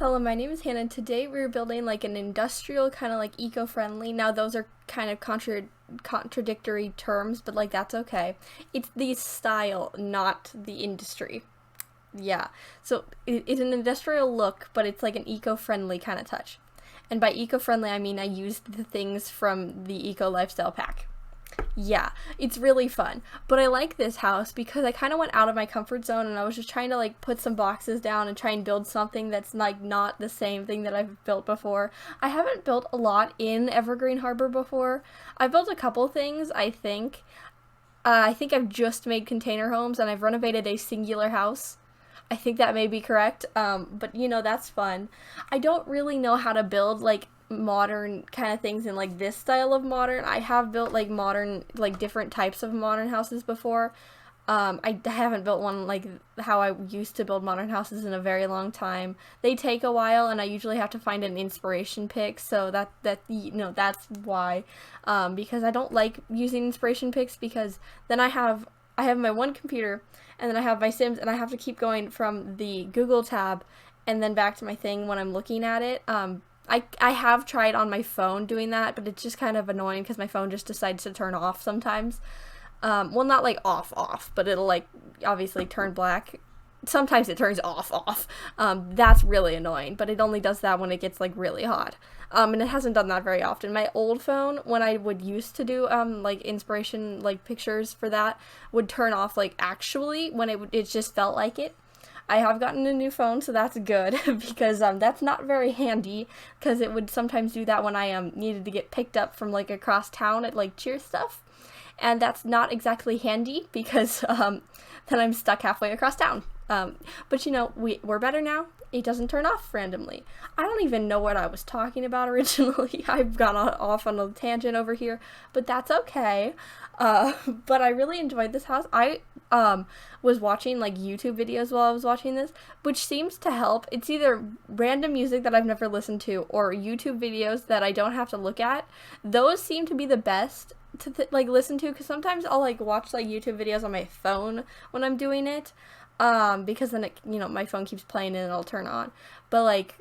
Hello, my name is Hannah, and today we're building like an industrial kind of like eco-friendly. Now those are kind of contradictory terms, but like that's okay. It's the style, not the industry. Yeah, so it's an industrial look, but it's like an eco-friendly kind of touch. And by eco-friendly, I mean I used the things from the Eco Lifestyle Pack. Yeah, it's really fun. But I like this house because I kind of went out of my comfort zone and I was just trying to like put some boxes down and try and build something that's like not the same thing that I've built before. I haven't built a lot in Evergreen Harbor before. I've built a couple things, I think. I think I've just made container homes and I've renovated a singular house. I think that may be correct, but you know, that's fun. I don't really know how to build like modern kind of things in like this style of modern. I have built like modern, like different types of modern houses before. I haven't built one like how I used to build modern houses in a very long time. They take a while and I usually have to find an inspiration pick, so that's why. Because I don't like using inspiration picks because then I have my one computer and then I have my Sims and I have to keep going from the Google tab and then back to my thing when I'm looking at it. I have tried on my phone doing that, but it's just kind of annoying because my phone just decides to turn off sometimes. Well, not like off, but it'll like obviously turn black. Sometimes it turns off. That's really annoying, but it only does that when it gets like really hot. And it hasn't done that very often. My old phone, when I would used to do like inspiration like pictures for that, would turn off like actually when it just felt like it. I have gotten a new phone, so that's good because that's not very handy because it would sometimes do that when I needed to get picked up from like across town at like cheer stuff, and that's not exactly handy because then I'm stuck halfway across town. But you know, we're better now. It doesn't turn off randomly. I don't even know what I was talking about originally. I've gone off on a tangent over here, but that's okay. But I really enjoyed this house. I was watching like YouTube videos while I was watching this, which seems to help. It's either random music that I've never listened to or YouTube videos that I don't have to look at. Those seem to be the best to like listen to because sometimes I'll like watch like YouTube videos on my phone when I'm doing it. Because then my phone keeps playing and it'll turn on. But like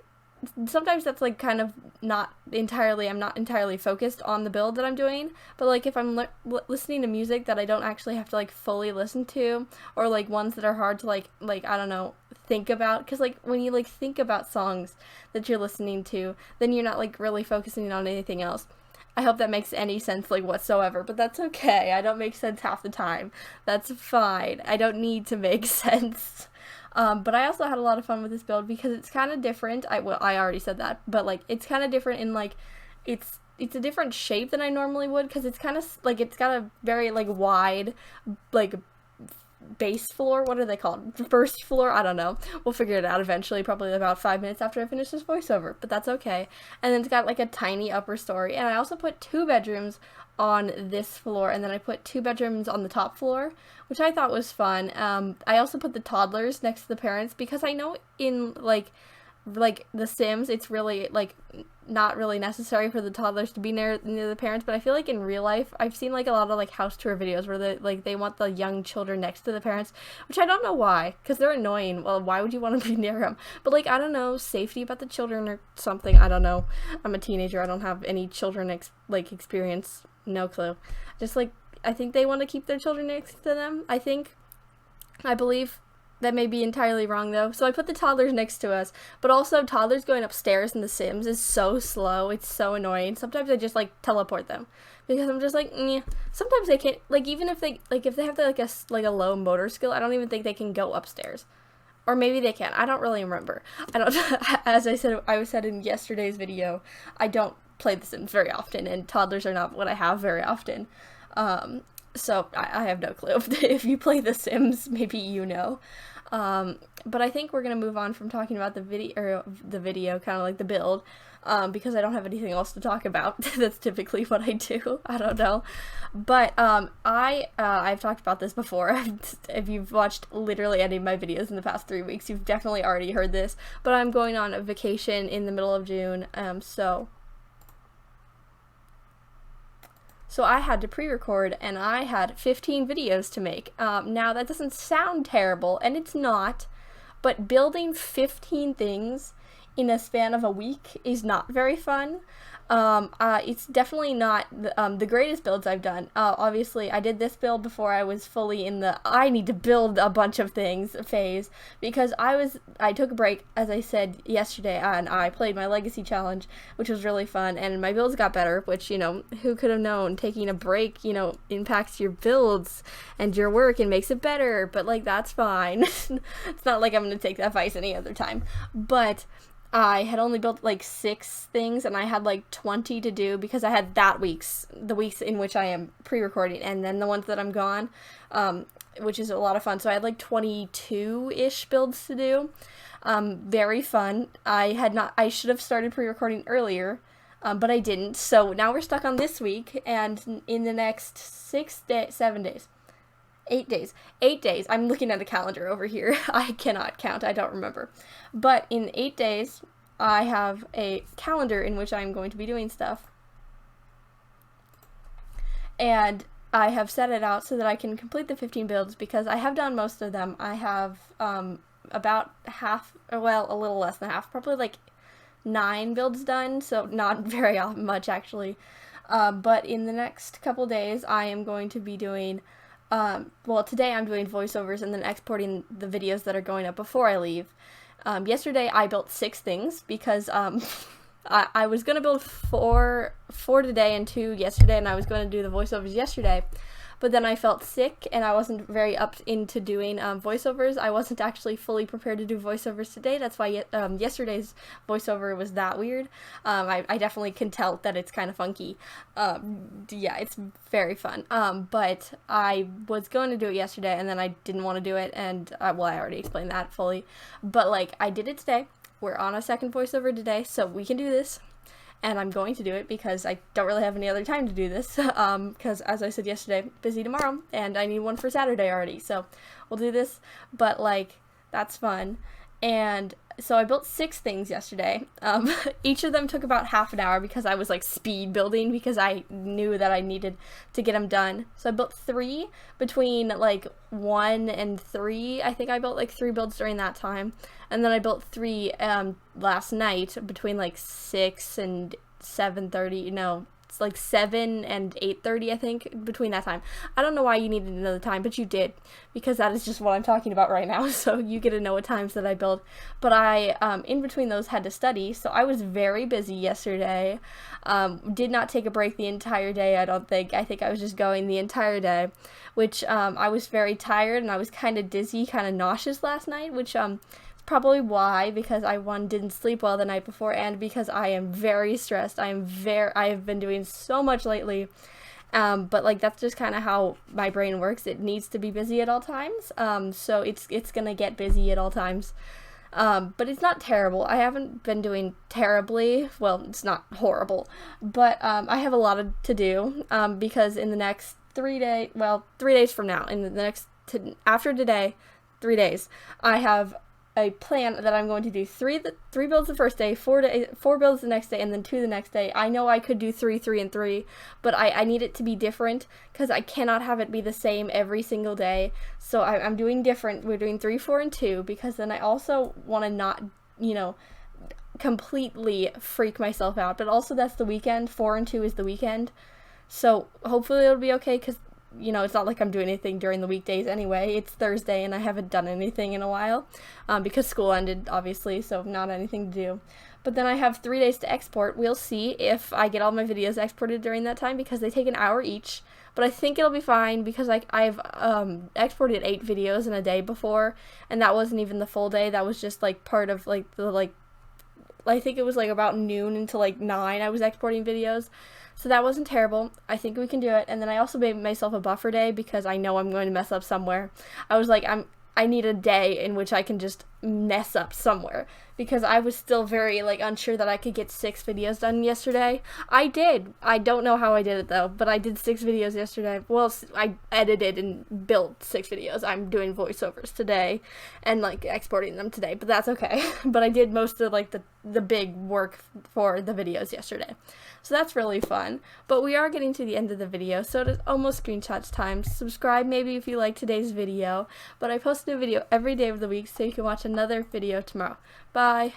sometimes that's like kind of I'm not entirely focused on the build that I'm doing, but like if I'm listening to music that I don't actually have to like fully listen to, or like ones that are hard to like I don't know, think about, because like when you like think about songs that you're listening to, then you're not like really focusing on anything else. I hope that makes any sense like whatsoever, but that's okay. I don't make sense half the time. That's fine. I don't need to make sense. But I also had a lot of fun with this build because it's kind of different. I already said that, but like it's kind of different in like it's a different shape than I normally would because it's kind of like it's got a very like wide like base floor. What are they called? First floor? I don't know. We'll figure it out eventually, probably about 5 minutes after I finish this voiceover, but that's okay. And then it's got like a tiny upper story, and I also put 2 bedrooms on this floor, and then I put 2 bedrooms on the top floor, which I thought was fun. I also put the toddlers next to the parents because I know in like The Sims, it's really like not really necessary for the toddlers to be near the parents, but I feel like in real life I've seen like a lot of like house tour videos where they want the young children next to the parents, which I don't know why, because they're annoying. Well, why would you want to be near them? But like I don't know, safety about the children or something. I don't know. I'm a teenager. I don't have any children experience. No clue. Just like I think they want to keep their children next to them. I believe. That may be entirely wrong, though. So I put the toddlers next to us, but also toddlers going upstairs in The Sims is so slow. It's so annoying. Sometimes I just, like, teleport them because I'm just like, eh. Sometimes they can't, like, even if they have a low motor skill, I don't even think they can go upstairs. Or maybe they can. I don't really remember. I don't, as I said in yesterday's video, I don't play The Sims very often, and toddlers are not what I have very often. So I have no clue. If you play The Sims, maybe you know. But I think we're gonna move on from talking about the video, kind of like the build, because I don't have anything else to talk about. That's typically what I do. I don't know, but I've talked about this before. If you've watched literally any of my videos in the past 3 weeks, you've definitely already heard this. But I'm going on a vacation in the middle of June, So I had to pre-record, and I had 15 videos to make. Now, that doesn't sound terrible, and it's not, but building 15 things in a span of a week is not very fun. It's definitely not the greatest builds I've done. Obviously, I did this build before I was fully in the I need to build a bunch of things phase, because I took a break, as I said yesterday, and I played my Legacy Challenge, which was really fun, and my builds got better, which, who could have known taking a break, impacts your builds and your work and makes it better, but, like, that's fine. It's not like I'm going to take that advice any other time, but I had only built like 6 things, and I had like 20 to do because I had the weeks in which I am pre-recording, and then the ones that I'm gone, which is a lot of fun. So I had like 22-ish builds to do. Very fun. I should have started pre-recording earlier, but I didn't. So now we're stuck on this week, and in the next 7 days. 8 days. 8 days. I'm looking at a calendar over here. I cannot count. I don't remember. But in 8 days, I have a calendar in which I'm going to be doing stuff. And I have set it out so that I can complete the 15 builds, because I have done most of them. I have about half, well, a little less than half, probably like 9 builds done, so not very much actually. But in the next couple days, I am going to be doing well, today I'm doing voiceovers and then exporting the videos that are going up before I leave. Yesterday I built 6 things because I was going to build 4 today and 2 yesterday, and I was going to do the voiceovers yesterday. But then I felt sick, and I wasn't very up into doing voiceovers. I wasn't actually fully prepared to do voiceovers today. That's why yesterday's voiceover was that weird. I definitely can tell that it's kind of funky. Yeah, it's very fun. But I was going to do it yesterday, and then I didn't want to do it, and, well, I already explained that fully. But, like, I did it today. We're on a second voiceover today, so we can do this. And I'm going to do it because I don't really have any other time to do this, because, as I said yesterday, busy tomorrow, and I need one for Saturday already, so we'll do this, but, like, that's fun. And so I built 6 things yesterday. Each of them took about half an hour because I was, like, speed building, because I knew that I needed to get them done. So I built 3 between, like, 1 and 3. I think I built, like, 3 builds during that time. And then I built 3 last night between, like, 6 and 7:30. No, it's like 7 and 8:30, I think, between that time. I don't know why you needed another time, but you did, because that is just what I'm talking about right now, so you get to know what times that I build. But I, in between those, had to study, so I was very busy yesterday. Did not take a break the entire day, I don't think. I think I was just going the entire day, which, I was very tired, and I was kind of dizzy, kind of nauseous last night, which, probably why, because I didn't sleep well the night before, and because I am very stressed. I have been doing so much lately, but, like, that's just kind of how my brain works. It needs to be busy at all times, so it's gonna get busy at all times, but it's not terrible. I haven't been doing terribly. Well, it's not horrible, but I have a lot to do, because in the next 3 days, well, 3 days from now, in the next after today, 3 days, I have a plan that I'm going to do 3 builds the first day, 4 builds the next day, and then 2 the next day. I know I could do 3, 3, and 3, but I need it to be different, because I cannot have it be the same every single day. So I'm doing different. We're doing 3, 4, and 2, because then I also want to not, completely freak myself out. But also, that's the weekend. 4 and 2 is the weekend. So hopefully it'll be okay, because it's not like I'm doing anything during the weekdays anyway. It's Thursday, and I haven't done anything in a while, because school ended, obviously, so not anything to do. But then I have 3 days to export. We'll see if I get all my videos exported during that time, because they take an hour each. But I think it'll be fine, because I've exported 8 videos in a day before, and that wasn't even the full day. That was just, like, part of, like, I think it was, like, about noon until, like, 9 I was exporting videos. So that wasn't terrible. I think we can do it. And then I also made myself a buffer day, because I know I'm going to mess up somewhere. I was like, I need a day in which I can just mess up somewhere, because I was still very, like, unsure that I could get 6 videos done yesterday. I did. I don't know how I did it, though, but I did 6 videos yesterday. Well, I edited and built 6 videos. I'm doing voiceovers today and, like, exporting them today, but that's okay. But I did most of, like, the big work for the videos yesterday. So that's really fun. But we are getting to the end of the video, so it is almost screenshots time. Subscribe maybe if you like today's video, but I post a video every day of the week, so you can watch another video tomorrow. Bye!